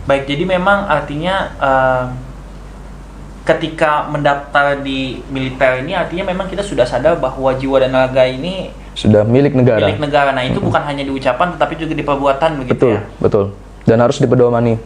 Baik, jadi memang artinya ketika mendaftar di militer ini artinya memang kita sudah sadar bahwa jiwa dan raga ini sudah milik negara. Milik negara. Nah, itu bukan hanya di ucapan tetapi juga di perbuatan begitu Betul, ya. betul. Dan harus dipedomani.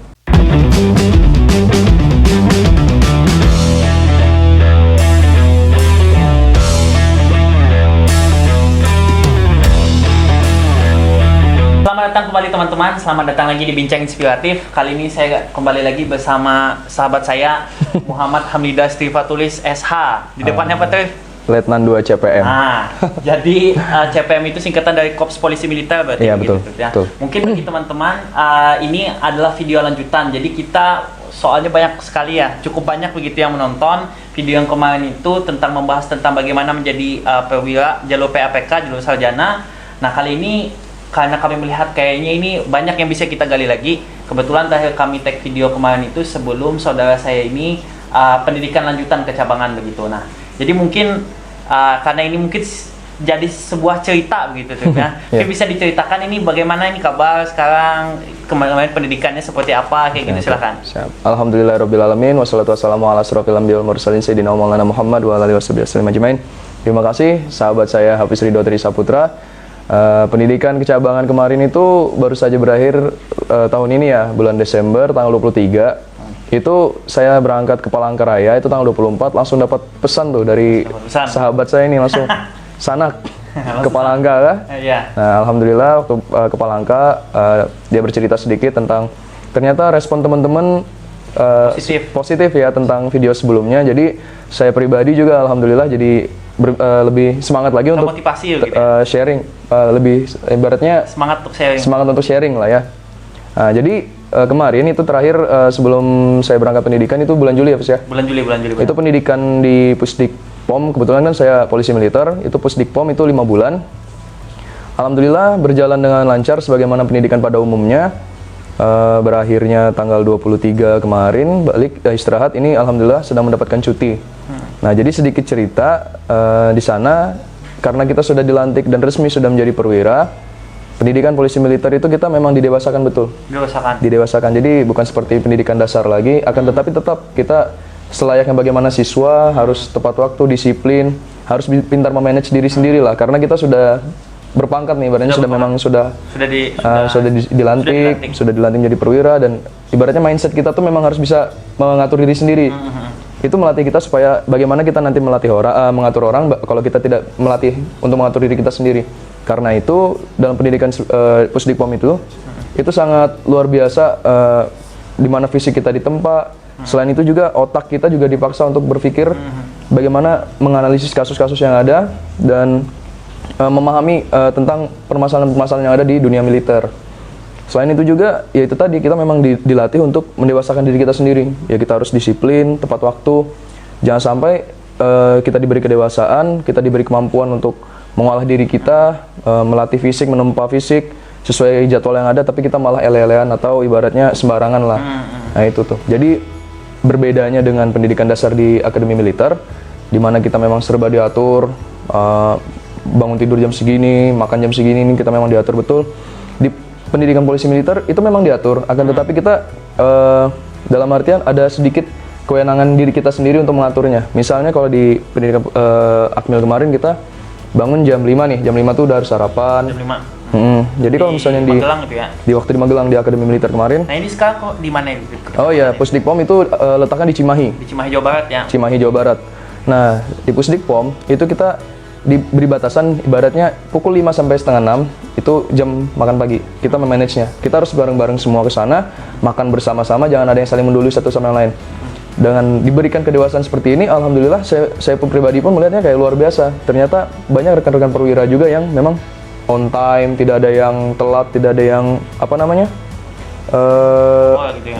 Selamat datang kembali teman-teman, selamat datang lagi di Bincang Inspiratif. Kali ini saya kembali lagi bersama sahabat saya Muhammad Hamida Strifatulis SH. Di depannya apa tuh? Letnan 2 CPM. Nah, jadi CPM itu singkatan dari Korps Polisi Militer berarti. Iya, betul, ya. betul. Mungkin bagi teman-teman ini adalah video lanjutan. Jadi kita soalnya banyak sekali ya, cukup banyak begitu yang menonton video yang kemarin itu tentang membahas tentang bagaimana menjadi perwira jalur PAPK, jalur sarjana. Nah, kali ini karena kami melihat kayaknya ini banyak yang bisa kita gali lagi. Kebetulan terakhir kami tag video kemarin itu sebelum saudara saya ini pendidikan lanjutan kecabangan begitu. Nah, jadi mungkin karena ini mungkin jadi sebuah cerita begitu tuh ya. Mungkin bisa diceritakan ini bagaimana ini kabar sekarang, kemarin pendidikannya seperti apa kayak gitu, silakan. Siap. Alhamdulillahirobbilalamin wassalatu wassalamu ala asrofil anbiya'i wal mursalin sayyidina Maulana Muhammad wa alihi wasallam ajmain. Terima kasih sahabat saya Hafiz Ridho Trisaputra. Pendidikan kecabangan kemarin itu baru saja berakhir tahun ini ya, bulan Desember tanggal 23. Itu saya berangkat ke Palangkaraya itu tanggal 24, langsung dapat pesan tuh dari sahabat saya ini langsung Sanak ke Palangka kan? Nah, alhamdulillah waktu ke Palangka dia bercerita sedikit tentang ternyata respon teman-teman positif ya tentang video sebelumnya. Jadi saya pribadi juga alhamdulillah jadi lebih semangat lagi untuk sharing, lebih ibaratnya semangat untuk sharing lah ya. Nah, jadi kemarin itu terakhir sebelum saya berangkat pendidikan itu bulan Juli ya, Pak ya? Bulan Juli. Itu pendidikan di Pusdikpom, kebetulan kan saya polisi militer, itu Pusdikpom itu 5 bulan. Alhamdulillah berjalan dengan lancar sebagaimana pendidikan pada umumnya. Berakhirnya tanggal 23 kemarin, balik istirahat, ini alhamdulillah sedang mendapatkan cuti. Nah, jadi sedikit cerita di sana, karena kita sudah dilantik dan resmi sudah menjadi perwira, pendidikan polisi militer itu kita memang didewasakan betul. Didewasakan. Jadi bukan seperti pendidikan dasar lagi, akan tetapi tetap kita selayaknya bagaimana siswa harus tepat waktu, disiplin, harus pintar memanage diri sendiri lah, karena kita sudah berpangkat nih, ibaratnya sudah dilantik menjadi perwira, dan ibaratnya mindset kita tuh memang harus bisa mengatur diri sendiri. Itu melatih kita supaya bagaimana kita nanti mengatur orang kalau kita tidak melatih untuk mengatur diri kita sendiri. Karena itu dalam pendidikan Pusdikpom itu sangat luar biasa, di mana fisik kita ditempa. Selain itu juga otak kita juga dipaksa untuk berpikir bagaimana menganalisis kasus-kasus yang ada dan memahami tentang permasalahan-permasalahan yang ada di dunia militer. Selain itu juga, ya itu tadi, kita memang dilatih untuk mendewasakan diri kita sendiri. Ya kita harus disiplin, tepat waktu. Jangan sampai kita diberi kedewasaan, kita diberi kemampuan untuk mengolah diri kita, melatih fisik, menempa fisik sesuai jadwal yang ada, tapi kita malah ele-elean atau ibaratnya sembarangan lah. Nah itu tuh. Jadi berbedanya dengan pendidikan dasar di Akademi Militer, di mana kita memang serba diatur, bangun tidur jam segini, makan jam segini, ini kita memang diatur betul. Di pendidikan polisi militer itu memang diatur, akan tetapi kita dalam artian ada sedikit kewenangan diri kita sendiri untuk mengaturnya. Misalnya kalau di pendidikan Akmil kemarin kita bangun jam 5 nih, jam 5 tuh udah harus sarapan. Jam 5. Jadi kalau misalnya di waktu di Magelang di Akademi Militer kemarin. Nah, ini sekarang kok di mana? Oh iya, Pusdikpom itu letaknya di Cimahi. Di Cimahi Jawa Barat ya. Cimahi Jawa Barat. Nah, di Pusdikpom itu kita diberi batasan ibaratnya pukul 5 sampai setengah 6 itu jam makan pagi. Kita memanagenya. Kita harus bareng-bareng semua ke sana, makan bersama-sama, jangan ada yang saling mendului satu sama yang lain. Dengan diberikan kedewasaan seperti ini, alhamdulillah saya pun pribadi pun melihatnya kayak luar biasa. Ternyata banyak rekan-rekan perwira juga yang memang on time, tidak ada yang telat, tidak ada yang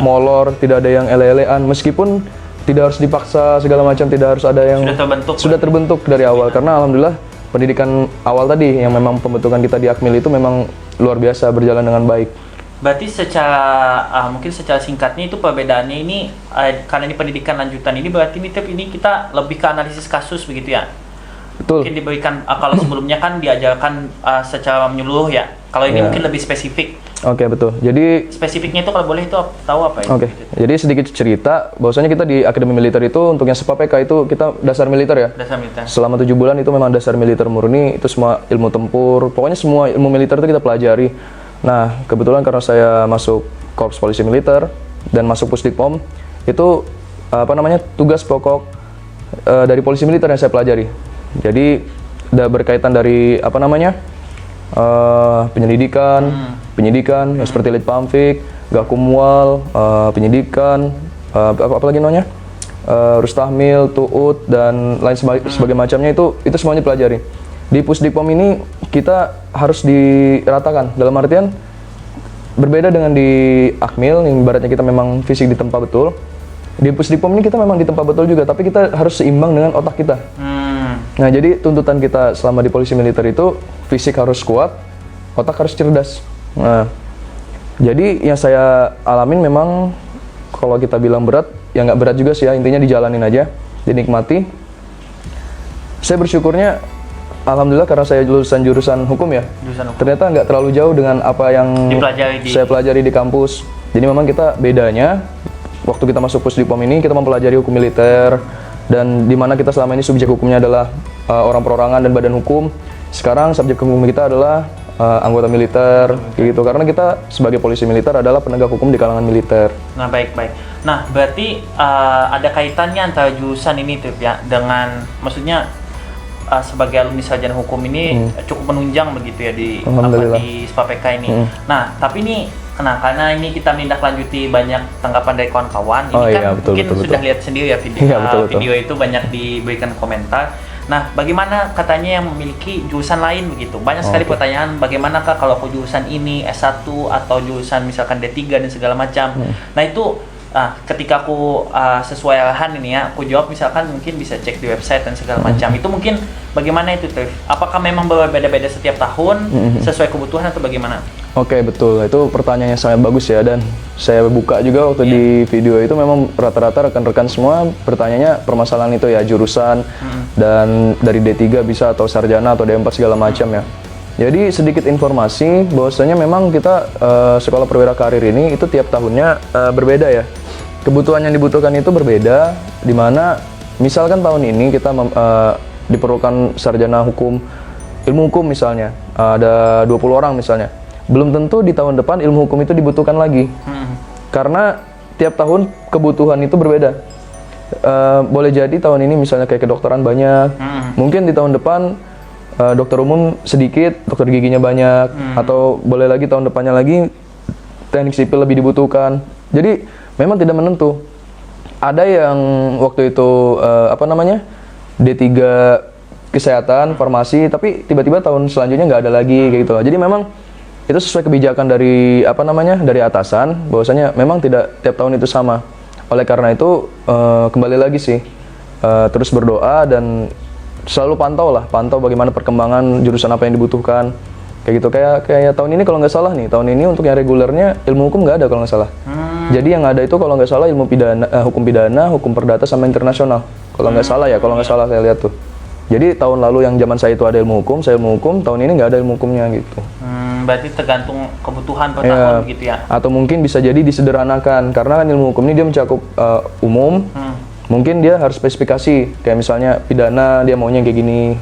molor, tidak ada yang ele-elean, meskipun tidak harus dipaksa segala macam, tidak harus ada yang sudah terbentuk dari awal. Karena alhamdulillah pendidikan awal tadi yang memang pembentukan kita di Akmil itu memang luar biasa, berjalan dengan baik. Berarti mungkin secara singkatnya itu perbedaannya ini karena ini pendidikan lanjutan ini berarti ini kita lebih ke analisis kasus begitu ya. Betul. Mungkin diberikan kalau sebelumnya kan diajarkan secara menyeluruh ya. Kalau ini mungkin lebih spesifik. Oke, betul. Jadi Spesifiknya itu kalau boleh itu tahu apa ya? Oke, jadi sedikit cerita, bahwasanya kita di Akademi Militer itu untuk yang SEPA-PK itu kita dasar militer ya. Dasar militer. Selama 7 bulan itu memang dasar militer murni, itu semua ilmu tempur, pokoknya semua ilmu militer itu kita pelajari. Nah, kebetulan karena saya masuk Korps Polisi Militer dan masuk Pusdikpom, itu tugas pokok dari polisi militer yang saya pelajari. Jadi udah berkaitan dari penyidikan yang seperti Litpamfik, Gakumwal, penyidikan, apalagi namanya, Rustahmil, Tuut dan lain sebagainya macamnya itu semuanya pelajari. Di Pusdikpom ini kita harus diratakan, dalam artian berbeda dengan di Akmil yang ibaratnya kita memang fisik ditempa betul. Di Pusdikpom ini kita memang ditempa betul juga, tapi kita harus seimbang dengan otak kita. Nah, jadi tuntutan kita selama di polisi militer itu fisik harus kuat, otak harus cerdas. Nah, jadi yang saya alamin memang kalau kita bilang berat, ya nggak berat juga sih ya, intinya dijalanin aja, dinikmati. Saya bersyukurnya, alhamdulillah karena saya lulusan jurusan hukum ya, ternyata nggak terlalu jauh dengan apa yang saya pelajari di kampus. Jadi memang kita bedanya, waktu kita masuk Pusdikpom ini kita mempelajari hukum militer, dan di mana kita selama ini subjek hukumnya adalah orang perorangan dan badan hukum. Sekarang subjek hukum kita adalah anggota militer, gitu. Karena kita sebagai polisi militer adalah penegak hukum di kalangan militer. Nah, baik. Nah, berarti ada kaitannya antara jurusan ini tuh ya dengan, maksudnya sebagai alumni sarjana hukum ini cukup menunjang begitu ya di SEPA-PK ini. Nah, tapi ini karena ini kita menindaklanjuti banyak tanggapan dari kawan-kawan. Ini betul, sudah lihat sendiri ya video itu banyak diberikan komentar. Nah, bagaimana katanya yang memiliki jurusan lain begitu? Banyak sekali pertanyaan, bagaimanakah kalau aku jurusan ini S1 atau jurusan misalkan D3 dan segala macam. Nah, itu ketika aku sesuai arahan ini ya, aku jawab misalkan mungkin bisa cek di website dan segala macam. Itu mungkin bagaimana itu, Trif? Apakah memang berbeda-beda setiap tahun sesuai kebutuhan atau bagaimana? Oke, betul. Itu pertanyaan yang sangat bagus ya, dan saya buka juga waktu di video itu memang rata-rata rekan-rekan semua bertanyanya permasalahan itu ya, jurusan dan dari D3 bisa atau sarjana atau D4 segala macam ya. Jadi sedikit informasi bahwasanya memang kita sekolah perwira karir ini itu tiap tahunnya berbeda ya. Kebutuhan yang dibutuhkan itu berbeda, di mana misalkan tahun ini kita diperlukan sarjana hukum, ilmu hukum misalnya, ada 20 orang misalnya. Belum tentu di tahun depan ilmu hukum itu dibutuhkan lagi. Karena tiap tahun kebutuhan itu berbeda. Boleh jadi tahun ini misalnya kayak kedokteran banyak, mungkin di tahun depan dokter umum sedikit, dokter giginya banyak, atau boleh lagi tahun depannya lagi teknik sipil lebih dibutuhkan. Jadi memang tidak menentu. Ada yang waktu itu D3 kesehatan, farmasi, tapi tiba-tiba tahun selanjutnya nggak ada lagi kayak gitu. Jadi memang itu sesuai kebijakan dari dari atasan, bahwasanya memang tidak tiap tahun itu sama. Oleh karena itu kembali lagi sih, terus berdoa dan selalu pantau bagaimana perkembangan jurusan apa yang dibutuhkan kayak gitu. Kayak tahun ini kalau nggak salah nih, tahun ini untuk yang regulernya ilmu hukum nggak ada kalau nggak salah. Jadi yang ada itu kalau nggak salah ilmu pidana, hukum pidana, hukum perdata sama internasional kalau nggak salah ya, kalau nggak salah saya lihat tuh. Jadi tahun lalu yang zaman saya itu ada ilmu hukum, saya ilmu hukum, tahun ini nggak ada ilmu hukumnya gitu. Berarti tergantung kebutuhan per tahun gitu ya? Atau mungkin bisa jadi disederhanakan, karena kan ilmu hukum ini dia mencakup umum. Mungkin dia harus spesifikasi, kayak misalnya pidana dia maunya kayak gini,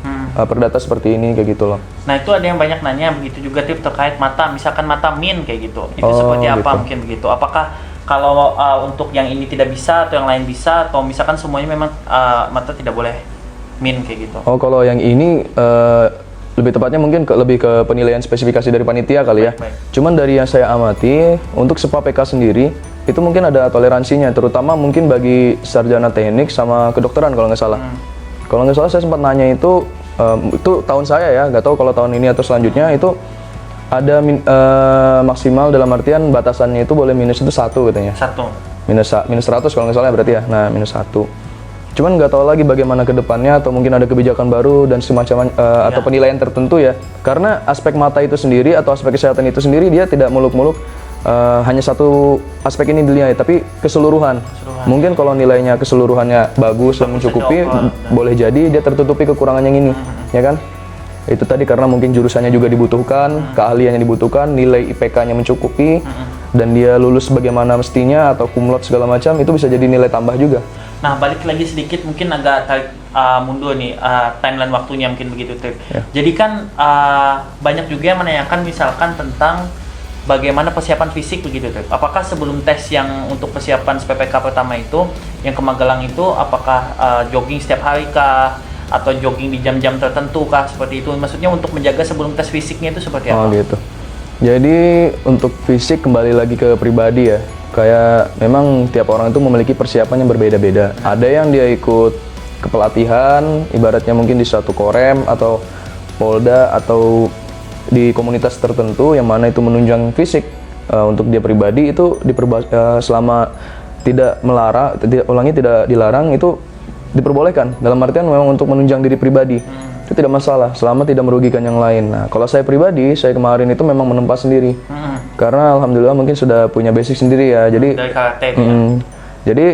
perdata seperti ini, kayak gitu loh. Nah, itu ada yang banyak nanya begitu juga Tip terkait mata, misalkan mata min kayak gitu. Itu seperti apa gitu. Mungkin begitu? Apakah kalau untuk yang ini tidak bisa atau yang lain bisa, atau misalkan semuanya memang mata tidak boleh min kayak gitu? Kalau yang ini lebih tepatnya mungkin lebih ke penilaian spesifikasi dari panitia kali ya. Cuman dari yang saya amati, untuk SEPA-PK sendiri itu mungkin ada toleransinya, terutama mungkin bagi sarjana teknik sama kedokteran kalau nggak salah. Kalau nggak salah saya sempat nanya itu tahun saya ya, nggak tahu kalau tahun ini atau selanjutnya itu ada maksimal dalam artian batasannya itu boleh minus itu 1 katanya. Minus 100 kalau nggak salah berarti ya. Nah, minus 1. Cuman nggak tahu lagi bagaimana ke depannya, atau mungkin ada kebijakan baru dan semacam atau penilaian tertentu ya. Karena aspek mata itu sendiri atau aspek kesehatan itu sendiri dia tidak muluk-muluk hanya satu aspek ini dinilai, tapi keseluruhan. Mungkin kalau nilainya keseluruhannya bagus dan mencukupi, boleh jadi dia tertutupi kekurangan yang ini, ya kan? Itu tadi karena mungkin jurusannya juga dibutuhkan, keahliannya dibutuhkan, nilai IPK-nya mencukupi, dan dia lulus bagaimana mestinya atau kumlot segala macam, itu bisa jadi nilai tambah juga. Nah, balik lagi sedikit, mungkin agak tarik mundur nih, timeline waktunya mungkin begitu, Trip. Ya. Jadi kan banyak juga yang menanyakan misalkan tentang bagaimana persiapan fisik begitu, Trip. Apakah sebelum tes yang untuk persiapan PPK pertama itu, yang ke Magelang itu, apakah jogging setiap hari kah? Atau jogging di jam-jam tertentu kah? Seperti itu. Maksudnya untuk menjaga sebelum tes fisiknya itu seperti apa? Oh gitu. Jadi untuk fisik kembali lagi ke pribadi ya. Kayak memang tiap orang itu memiliki persiapan yang berbeda-beda. Ada yang dia ikut kepelatihan, ibaratnya mungkin di suatu korem atau polda atau di komunitas tertentu yang mana itu menunjang fisik. Untuk dia pribadi itu selama tidak melarang, tidak dilarang itu diperbolehkan. Dalam artian memang untuk menunjang diri pribadi. Itu tidak masalah selama tidak merugikan yang lain. Nah, kalau saya pribadi, saya kemarin itu memang menempa sendiri. Karena alhamdulillah mungkin sudah punya basic sendiri ya. Jadi dari karate itu ya? Jadi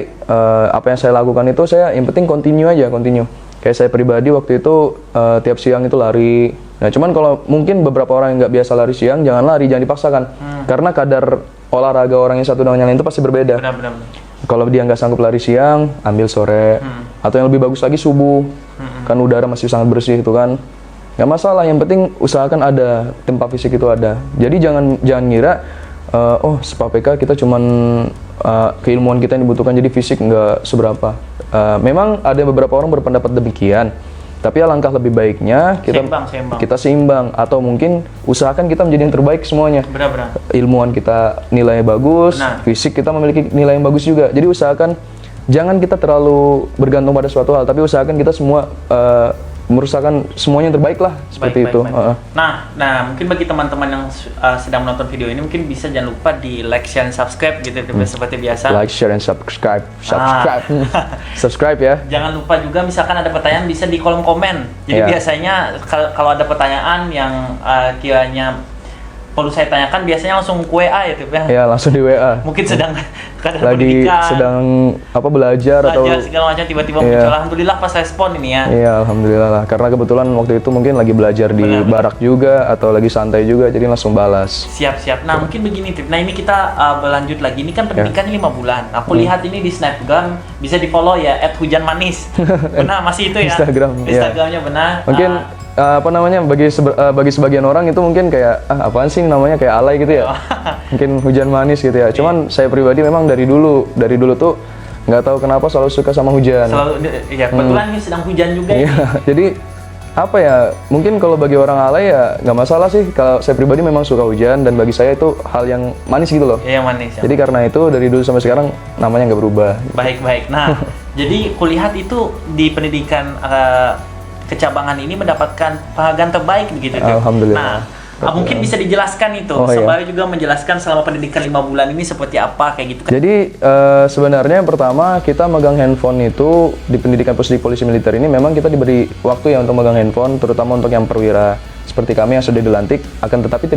apa yang saya lakukan itu saya yang penting continue aja, continue. Kayak saya pribadi waktu itu tiap siang itu lari. Nah, cuman kalau mungkin beberapa orang yang nggak biasa lari siang, jangan lari, jangan dipaksakan. Karena kadar olahraga orang yang satu dengan yang lain itu pasti berbeda. Benar-benar. Kalau dia nggak sanggup lari siang, ambil sore. Atau yang lebih bagus lagi subuh. Kan udara masih sangat bersih itu kan. Nggak masalah, yang penting usahakan ada, tempat fisik itu ada. Jadi jangan ngira, oh PPK kita cuman keilmuan kita yang dibutuhkan, jadi fisik nggak seberapa. Memang ada beberapa orang berpendapat demikian. Tapi alangkah lebih baiknya kita seimbang atau mungkin usahakan kita menjadi yang terbaik semuanya. Benar-benar. Ilmuwan kita nilainya bagus, fisik kita memiliki nilai yang bagus juga. Jadi usahakan jangan kita terlalu bergantung pada suatu hal, tapi usahakan kita semua merusakan semuanya yang terbaik lah, seperti itu. Nah, mungkin bagi teman-teman yang sedang menonton video ini mungkin bisa jangan lupa di like, share, dan subscribe gitu seperti biasa. Like, share, and subscribe. Subscribe ya. Jangan lupa juga misalkan ada pertanyaan bisa di kolom komen. Jadi biasanya kalau ada pertanyaan yang kiranya perlu saya tanyakan, biasanya langsung ke WA ya, Tip ya? Iya, langsung di WA. Mungkin sedang lagi sedang belajar atau segala macam, tiba-tiba muncul. Alhamdulillah pas respon ini ya. Iya, alhamdulillah lah. Karena kebetulan waktu itu mungkin lagi belajar di barak juga atau lagi santai juga, jadi langsung balas. Siap. Nah, mungkin begini, Tip. Nah, ini kita berlanjut lagi. Ini kan pendidikannya 5 bulan. Aku lihat ini di Snapgram, bisa di-follow ya @hujanmanis. Benar, masih itu ya? Instagramnya benar. Mungkin bagi sebagian orang itu mungkin kayak apaan sih namanya, kayak alay gitu ya. Mungkin hujan manis gitu ya. Cuman saya pribadi memang dari dulu tuh nggak tahu kenapa selalu suka sama hujan. Kebetulan ini sedang hujan juga. Jadi apa ya, mungkin kalau bagi orang alay ya nggak masalah sih. Kalau saya pribadi memang suka hujan dan bagi saya itu hal yang manis gitu loh. Iya, manis. Jadi karena itu dari dulu sampai sekarang namanya nggak berubah. Baik. Nah, jadi kulihat itu di pendidikan kecabangan ini mendapatkan penghargaan terbaik begitu. Alhamdulillah. Nah, mungkin bisa dijelaskan itu, sembari juga menjelaskan selama pendidikan 5 bulan ini seperti apa kayak gitu. Jadi sebenarnya yang pertama kita megang handphone itu di pendidikan polisi militer ini memang kita diberi waktu ya untuk megang handphone, terutama untuk yang perwira seperti kami yang sudah dilantik, akan tetapi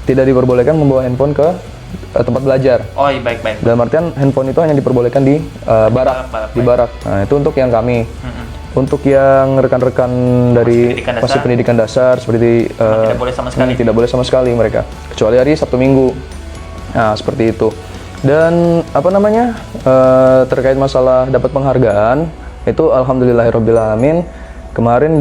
tidak diperbolehkan membawa handphone ke tempat belajar. Oh iya, baik. Dalam artian handphone itu hanya diperbolehkan di barak. Nah, itu untuk yang kami. Untuk yang rekan-rekan dari masih pendidikan dasar seperti tidak boleh sama sekali mereka, kecuali hari Sabtu Minggu. Nah, seperti itu. Dan terkait masalah dapat penghargaan itu alhamdulillahirabbil alamin. Kemarin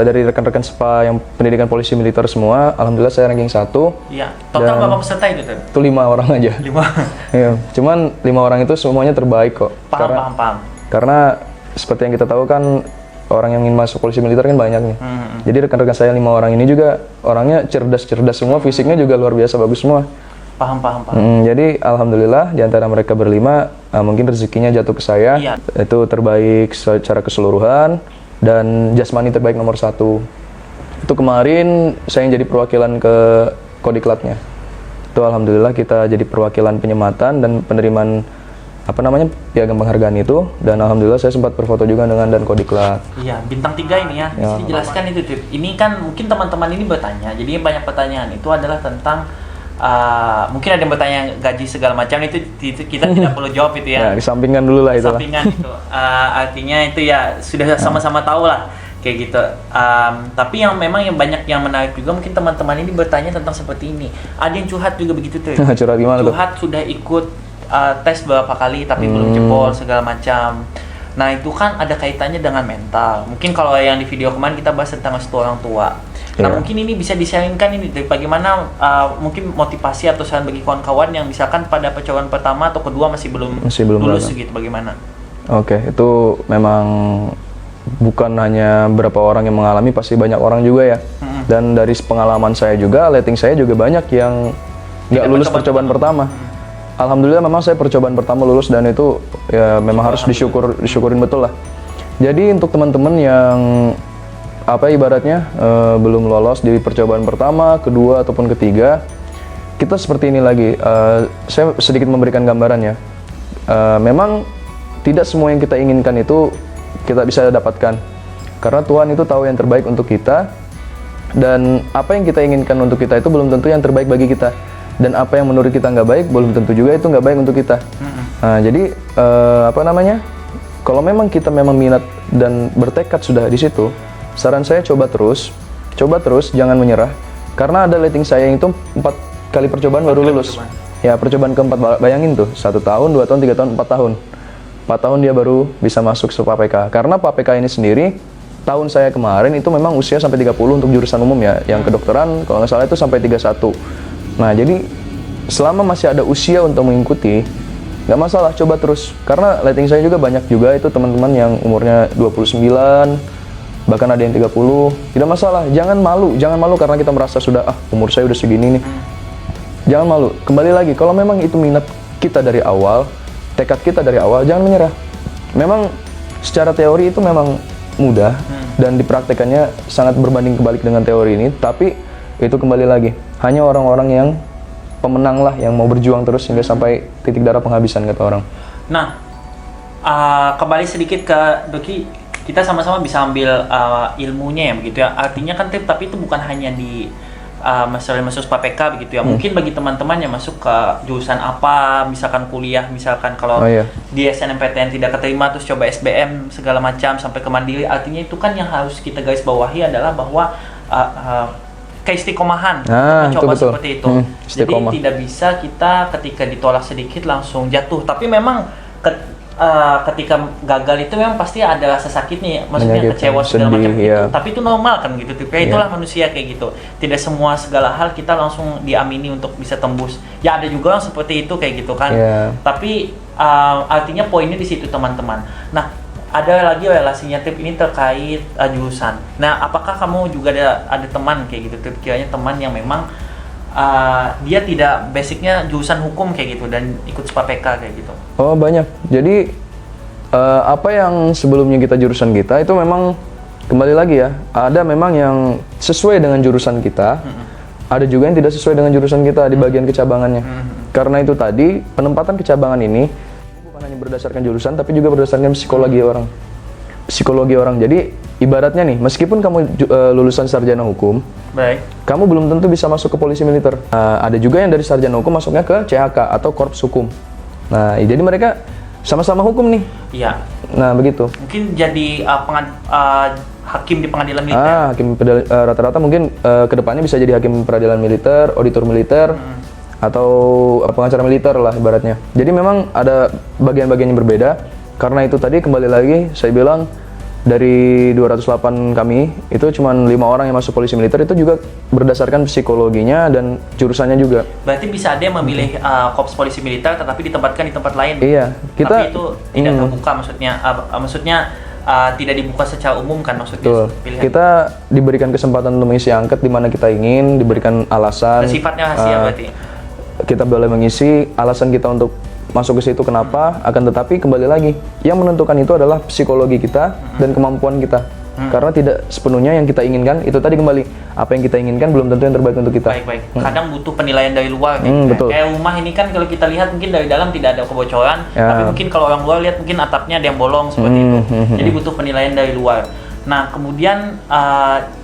dari rekan-rekan SPA yang pendidikan polisi militer semua, alhamdulillah saya ranking 1. Iya. Total berapa peserta itu, Tep? Itu 5 orang aja. 5. Iya. Cuman 5 orang itu semuanya terbaik kok. Paham. Karena seperti yang kita tahu kan, orang yang ingin masuk polisi militer kan banyak nih. Jadi rekan-rekan saya 5 orang ini juga orangnya cerdas semua, fisiknya juga luar biasa bagus semua. Paham. Jadi alhamdulillah di antara mereka berlima mungkin rezekinya jatuh ke saya. Iya. Itu terbaik secara keseluruhan dan jasmani terbaik nomor 1. Itu kemarin saya yang jadi perwakilan ke Kodiklatnya. Itu alhamdulillah kita jadi perwakilan penyematan dan penerimaan piagam penghargaan itu, dan alhamdulillah saya sempat berfoto juga dengan dan Kodiklat. Iya, bintang 3 ini ya. Bisa dijelaskan itu, Tip. Ini kan mungkin teman-teman ini bertanya, jadi banyak pertanyaan itu adalah tentang mungkin ada yang bertanya gaji segala macam, itu kita tidak perlu jawab itu ya. Disampingkan dulu lah itu. Artinya itu ya sudah sama-sama tahu lah. kayak gitu. Tapi yang memang yang banyak yang menarik juga mungkin teman-teman ini bertanya tentang seperti ini. Ada yang curhat juga begitu tuh. Curhat gimana tuh? Curhat sudah ikut tes beberapa kali tapi belum jebol segala macam. Nah itu kan ada kaitannya dengan mental. Mungkin kalau yang di video kemarin kita bahas tentang restu orang tua. Nah mungkin ini bisa di-sharingkan ini dari bagaimana mungkin motivasi atau saran bagi kawan-kawan yang misalkan pada percobaan pertama atau kedua masih belum lulus gitu, bagaimana? Oke, itu memang bukan hanya berapa orang yang mengalami, pasti banyak orang juga ya. Dan dari pengalaman saya juga, letting saya juga banyak yang nggak lulus percobaan pertama. Alhamdulillah memang saya percobaan pertama lulus dan itu ya memang harus disyukurin betul lah. Jadi untuk teman-teman yang ibaratnya belum lolos di percobaan pertama, kedua ataupun ketiga, kita seperti ini lagi. Saya sedikit memberikan gambaran ya. Memang tidak semua yang kita inginkan itu kita bisa dapatkan. Karena Tuhan itu tahu yang terbaik untuk kita, dan apa yang kita inginkan untuk kita itu belum tentu yang terbaik bagi kita. Dan apa yang menurut kita nggak baik, belum tentu juga itu nggak baik untuk kita. Nah, jadi kalau memang kita memang minat dan bertekad sudah di situ, saran saya coba terus, jangan menyerah. Karena ada letting saya yang itu 4 kali percobaan baru lulus. Ya, percobaan keempat, bayangin tuh, 1 tahun, 2 tahun, 3 tahun, 4 tahun. 4 tahun dia baru bisa masuk ke PAPK. Karena PAPK ini sendiri, tahun saya kemarin itu memang usia sampai 30 untuk jurusan umum ya. Yang kedokteran, kalau nggak salah itu sampai 31. Nah, jadi selama masih ada usia untuk mengikuti, nggak masalah, coba terus. Karena letting saya juga banyak juga itu teman-teman yang umurnya 29, bahkan ada yang 30. Tidak masalah, jangan malu karena kita merasa sudah, umur saya udah segini nih. Jangan malu, kembali lagi, kalau memang itu minat kita dari awal, tekad kita dari awal, jangan menyerah. Memang secara teori itu memang mudah, dan dipraktekannya sangat berbanding kebalik dengan teori ini, tapi itu kembali lagi, hanya orang-orang yang pemenang lah yang mau berjuang terus hingga sampai titik darah penghabisan, kata orang. Nah, kembali sedikit ke Doki, kita sama-sama bisa ambil ilmunya ya begitu ya. Artinya kan tapi itu bukan hanya di masuk PAPK begitu ya. Mungkin bagi teman-teman yang masuk ke jurusan apa, misalkan kuliah, misalkan kalau di SNMPTN tidak keterima terus coba SBM segala macam sampai ke mandiri, artinya itu kan yang harus kita garis bawahi adalah bahwa keistiqomahan mencoba seperti itu. Jadi tidak bisa kita ketika ditolak sedikit langsung jatuh. Tapi memang ketika gagal itu memang pasti ada rasa sakit nih, maksudnya kecewa segala macam gitu. Tapi itu normal kan gitu. Kayak itulah manusia kayak gitu. Tidak semua segala hal kita langsung diamini untuk bisa tembus. Ya ada juga yang seperti itu kayak gitu kan. Tapi artinya poinnya di situ teman-teman. Nah, ada lagi relasinya tip ini terkait jurusan. Nah, apakah kamu juga ada teman kayak gitu? Kiranya teman yang memang dia tidak basicnya jurusan hukum kayak gitu dan ikut PAPK kayak gitu? Oh, banyak. Jadi apa yang sebelumnya kita jurusan kita itu memang kembali lagi ya. Ada memang yang sesuai dengan jurusan kita. Ada juga yang tidak sesuai dengan jurusan kita di bagian kecabangannya. Karena itu tadi penempatan kecabangan ini bukan hanya berdasarkan jurusan, tapi juga berdasarkan psikologi orang. Jadi ibaratnya nih, meskipun kamu lulusan sarjana hukum, kamu belum tentu bisa masuk ke polisi militer. Ada juga yang dari sarjana hukum masuknya ke CHK atau korps hukum. Nah, jadi mereka sama-sama hukum nih. Iya. Nah, begitu. Mungkin jadi hakim di pengadilan militer. Hakim rata-rata mungkin kedepannya bisa jadi hakim peradilan militer, auditor militer. Atau pengacara militer lah ibaratnya. Jadi memang ada bagian-bagian yang berbeda. Karena itu tadi kembali lagi saya bilang dari 208 kami itu cuma 5 orang yang masuk polisi militer, itu juga berdasarkan psikologinya dan jurusannya juga. Berarti bisa ada yang memilih korps polisi militer tetapi ditempatkan di tempat lain. Iya, tapi itu tidak terbuka maksudnya tidak dibuka secara umum kan maksudnya. Pilihan. Kita diberikan kesempatan untuk mengisi angket di mana kita ingin, diberikan alasan. Dan sifatnya rahasia berarti. Kita boleh mengisi alasan kita untuk masuk ke situ kenapa, akan tetapi kembali lagi yang menentukan itu adalah psikologi kita dan kemampuan kita. Karena tidak sepenuhnya yang kita inginkan itu tadi, kembali apa yang kita inginkan belum tentu yang terbaik untuk kita. Baik. Kadang butuh penilaian dari luar gitu. Betul. Kayak rumah ini kan kalau kita lihat mungkin dari dalam tidak ada kebocoran, tapi mungkin kalau orang luar lihat mungkin atapnya ada yang bolong seperti itu. Jadi butuh penilaian dari luar. Nah, kemudian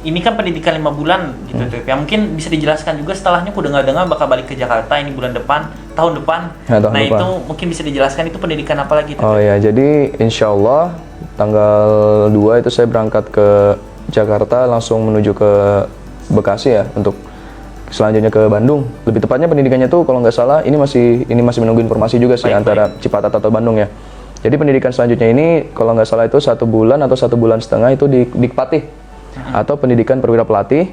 ini kan pendidikan 5 bulan gitu tuh. Ya mungkin bisa dijelaskan juga setelahnya aku dengar-dengar bakal balik ke Jakarta ini bulan depan, tahun depan. Ya, tahun depan. Itu mungkin bisa dijelaskan itu pendidikan apa lagi tuh? Oh ya, jadi insya Allah tanggal 2 itu saya berangkat ke Jakarta langsung menuju ke Bekasi ya untuk selanjutnya ke Bandung. Lebih tepatnya pendidikannya tuh kalau nggak salah ini masih menunggu informasi juga sih antara Cipatat atau Bandung ya. Jadi pendidikan selanjutnya ini kalau nggak salah itu 1 bulan atau 1,5 bulan itu di Dikpatih atau pendidikan perwira pelatih.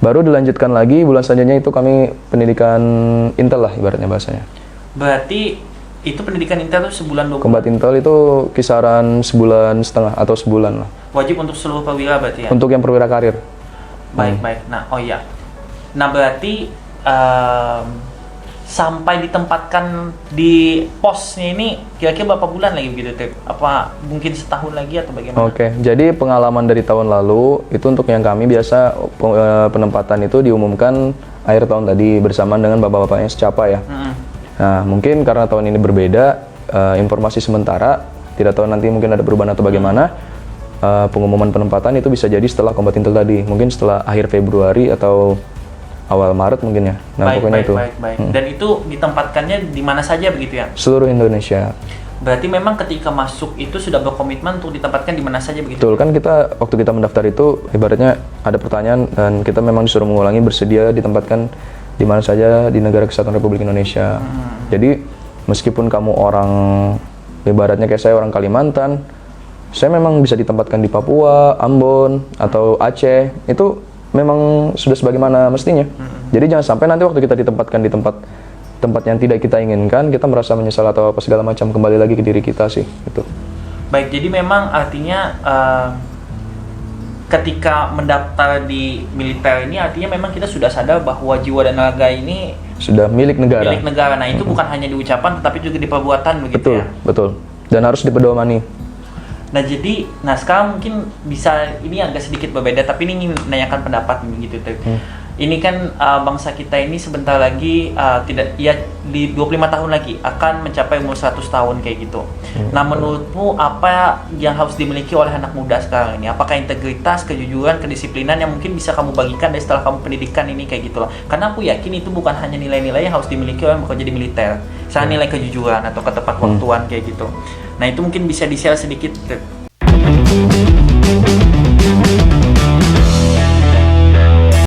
Baru dilanjutkan lagi bulan selanjutnya itu kami pendidikan intel lah ibaratnya bahasanya. Berarti itu pendidikan intel tuh sebulan 2 bulan? Combat intel itu kisaran 1,5 bulan atau sebulan lah. Wajib untuk seluruh perwira berarti ya? Untuk yang perwira karir. Baik. Nah, oh iya. Nah, berarti sampai ditempatkan di posnya ini kira-kira berapa bulan lagi begitu, Tip? Apa mungkin setahun lagi atau bagaimana? Oke, jadi pengalaman dari tahun lalu itu untuk yang kami biasa penempatan itu diumumkan akhir tahun tadi bersamaan dengan bapak-bapaknya secapa ya. Nah, mungkin karena tahun ini berbeda, informasi sementara, tidak tahu nanti mungkin ada perubahan atau bagaimana, pengumuman penempatan itu bisa jadi setelah Combat Intel tadi, mungkin setelah akhir Februari atau awal Maret mungkin ya. Nah, pokoknya itu. Baik. Dan itu ditempatkannya di mana saja begitu ya? Seluruh Indonesia. Berarti memang ketika masuk itu sudah berkomitmen untuk ditempatkan di mana saja begitu? Betul, kan kita waktu kita mendaftar itu ibaratnya ada pertanyaan dan kita memang disuruh mengulangi bersedia ditempatkan di mana saja di negara kesatuan Republik Indonesia. Jadi meskipun kamu orang ibaratnya kayak saya orang Kalimantan, saya memang bisa ditempatkan di Papua, Ambon atau Aceh, itu memang sudah sebagaimana mestinya. Jadi jangan sampai nanti waktu kita ditempatkan di tempat yang tidak kita inginkan, kita merasa menyesal atau apa segala macam, kembali lagi ke diri kita sih itu. Baik, jadi memang artinya ketika mendaftar di militer ini artinya memang kita sudah sadar bahwa jiwa dan raga ini sudah milik negara. Milik negara. Nah, itu bukan hanya di ucapan tetapi juga di perbuatan begitu ya. Betul. Dan harus dipedomani. Nah, jadi sekarang mungkin bisa ini agak sedikit berbeda tapi ini ingin menanyakan pendapat begitu tuh. Ini kan bangsa kita ini sebentar lagi di 25 tahun lagi akan mencapai umur 100 tahun kayak gitu. Nah, menurutmu apa yang harus dimiliki oleh anak muda sekarang ini? Apakah integritas, kejujuran, kedisiplinan yang mungkin bisa kamu bagikan dari setelah kamu pendidikan ini kayak gitu loh. Karena aku yakin itu bukan hanya nilai-nilai yang harus dimiliki oleh yang bekerja di militer. Misalnya nilai kejujuran atau ketepat waktuan kayak gitu. Nah, itu mungkin bisa di-share sedikit.